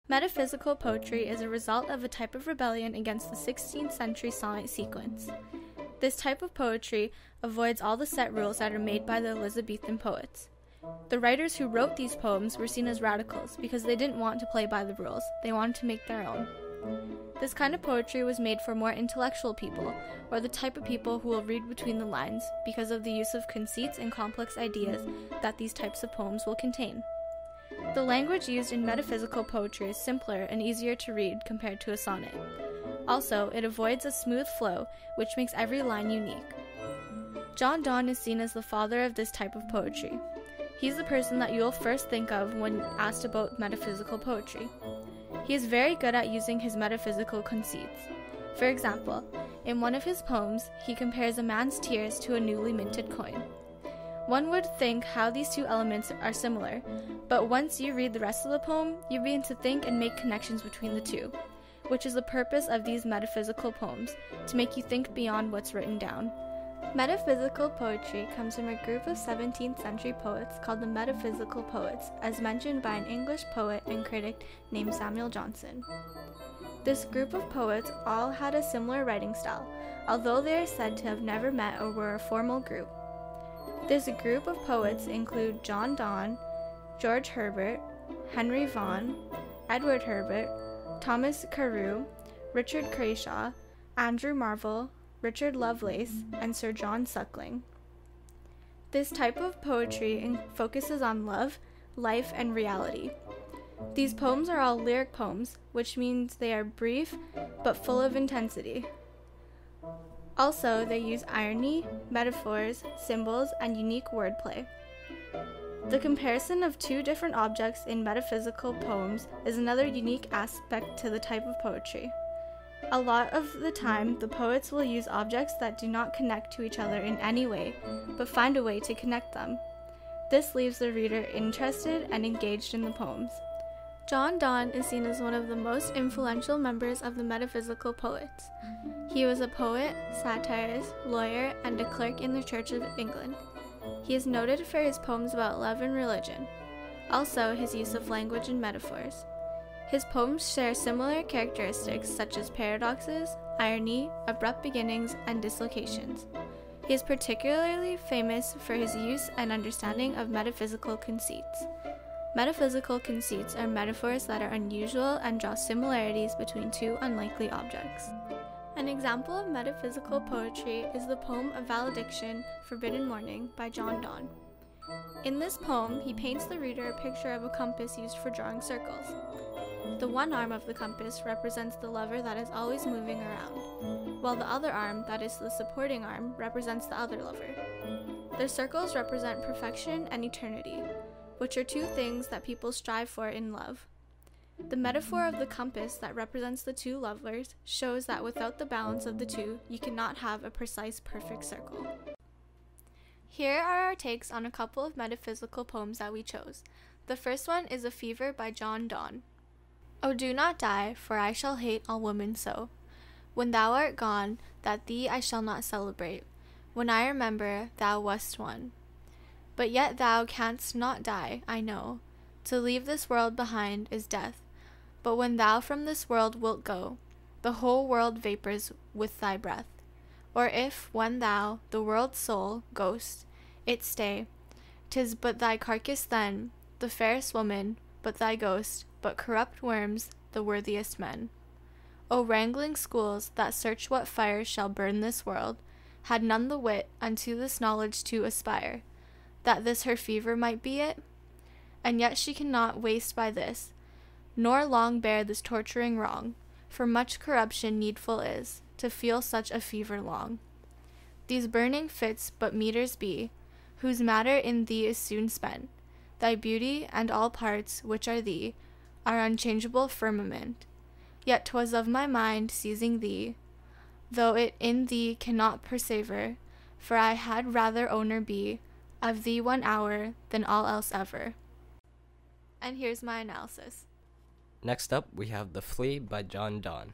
Metaphysical poetry is a result of a type of rebellion against the 16th century sonnet sequence. This type of poetry avoids all the set rules that are made by the Elizabethan poets. The writers who wrote these poems were seen as radicals because they didn't want to play by the rules, they wanted to make their own. This kind of poetry was made for more intellectual people, or the type of people who will read between the lines because of the use of conceits and complex ideas that these types of poems will contain. The language used in metaphysical poetry is simpler and easier to read compared to a sonnet. Also, it avoids a smooth flow, which makes every line unique. John Donne is seen as the father of this type of poetry. He's the person that you'll first think of when asked about metaphysical poetry. He is very good at using his metaphysical conceits. For example, in one of his poems, he compares a man's tears to a newly minted coin. One would think how these two elements are similar, but once you read the rest of the poem, you begin to think and make connections between the two, which is the purpose of these metaphysical poems, to make you think beyond what's written down. Metaphysical poetry comes from a group of 17th century poets called the Metaphysical Poets, as mentioned by an English poet and critic named Samuel Johnson. This group of poets all had a similar writing style, although they are said to have never met or were a formal group. This group of poets include John Donne, George Herbert, Henry Vaughan, Edward Herbert, Thomas Carew, Richard Crashaw, Andrew Marvell, Richard Lovelace, and Sir John Suckling. This type of poetry focuses on love, life, and reality. These poems are all lyric poems, which means they are brief but full of intensity. Also, they use irony, metaphors, symbols, and unique wordplay. The comparison of two different objects in metaphysical poems is another unique aspect to the type of poetry. A lot of the time, the poets will use objects that do not connect to each other in any way, but find a way to connect them. This leaves the reader interested and engaged in the poems. John Donne is seen as one of the most influential members of the metaphysical poets. He was a poet, satirist, lawyer, and a clerk in the Church of England. He is noted for his poems about love and religion, also his use of language and metaphors. His poems share similar characteristics such as paradoxes, irony, abrupt beginnings, and dislocations. He is particularly famous for his use and understanding of metaphysical conceits. Metaphysical conceits are metaphors that are unusual and draw similarities between two unlikely objects. An example of metaphysical poetry is the poem A Valediction, Forbidden Morning by John Donne. In this poem, he paints the reader a picture of a compass used for drawing circles. The one arm of the compass represents the lover that is always moving around, while the other arm, that is the supporting arm, represents the other lover. The circles represent perfection and eternity, which are two things that people strive for in love. The metaphor of the compass that represents the two lovers shows that without the balance of the two, you cannot have a precise, perfect circle. Here are our takes on a couple of metaphysical poems that we chose. The first one is A Fever by John Donne. Oh, do not die, for I shall hate all women so. When thou art gone, that thee I shall not celebrate, when I remember thou wast one. But yet thou canst not die, I know. To leave this world behind is death. But when thou from this world wilt go, the whole world vapors with thy breath. Or if, when thou, the world's soul, ghost, it stay, 'tis but thy carcass then, the fairest woman, but thy ghost, but corrupt worms, the worthiest men. O wrangling schools, that search what fires shall burn this world, had none the wit unto this knowledge to aspire, that this her fever might be it? And yet she cannot waste by this, nor long bear this torturing wrong, for much corruption needful is, to feel such a fever long. These burning fits but meters be, whose matter in thee is soon spent. Thy beauty and all parts which are thee are unchangeable firmament. Yet 'twas of my mind seizing thee, though it in thee cannot persever, for I had rather owner be of thee 1 hour than all else ever. And here's my analysis. Next up, we have The Flea by John Donne.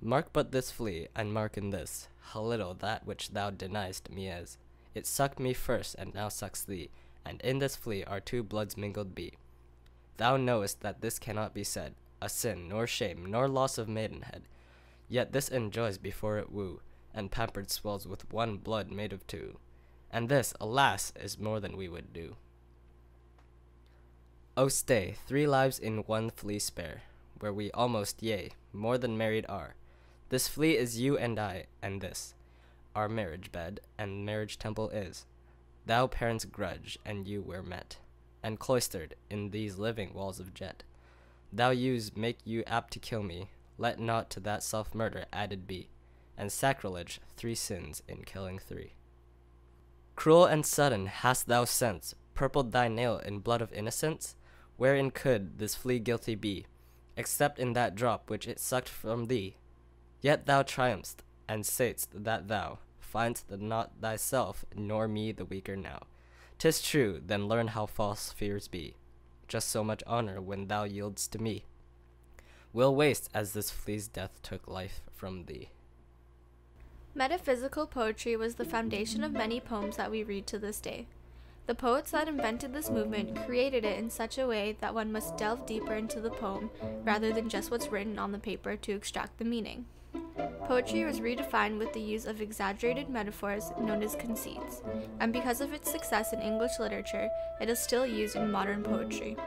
Mark but this flea, and mark in this, how little that which thou deniest me is. It sucked me first, and now sucks thee, and in this flea our two bloods mingled be. Thou knowest that this cannot be said, a sin, nor shame, nor loss of maidenhead. Yet this enjoys before it woo, and pampered swells with one blood made of two. And this, alas, is more than we would do. Oh stay, 3 lives in one flea spare, where we almost, yea, more than married are. This flea is you and I, and this, our marriage bed, and marriage temple is. Thou parents grudge, and you were met, and cloistered in these living walls of jet. Thou use make you apt to kill me, let not to that self-murder added be, and sacrilege 3 sins in killing 3. Cruel and sudden hast thou sense, purpled thy nail in blood of innocence? Wherein could this flea guilty be, except in that drop which it sucked from thee? Yet thou triumphst, and say'st that thou find'st not thyself, nor me the weaker now. 'Tis true, then learn how false fears be. Just so much honor when thou yield'st to me will waste as this flea's death took life from thee. Metaphysical poetry was the foundation of many poems that we read to this day. The poets that invented this movement created it in such a way that one must delve deeper into the poem rather than just what's written on the paper to extract the meaning. Poetry was redefined with the use of exaggerated metaphors known as conceits, and because of its success in English literature, it is still used in modern poetry.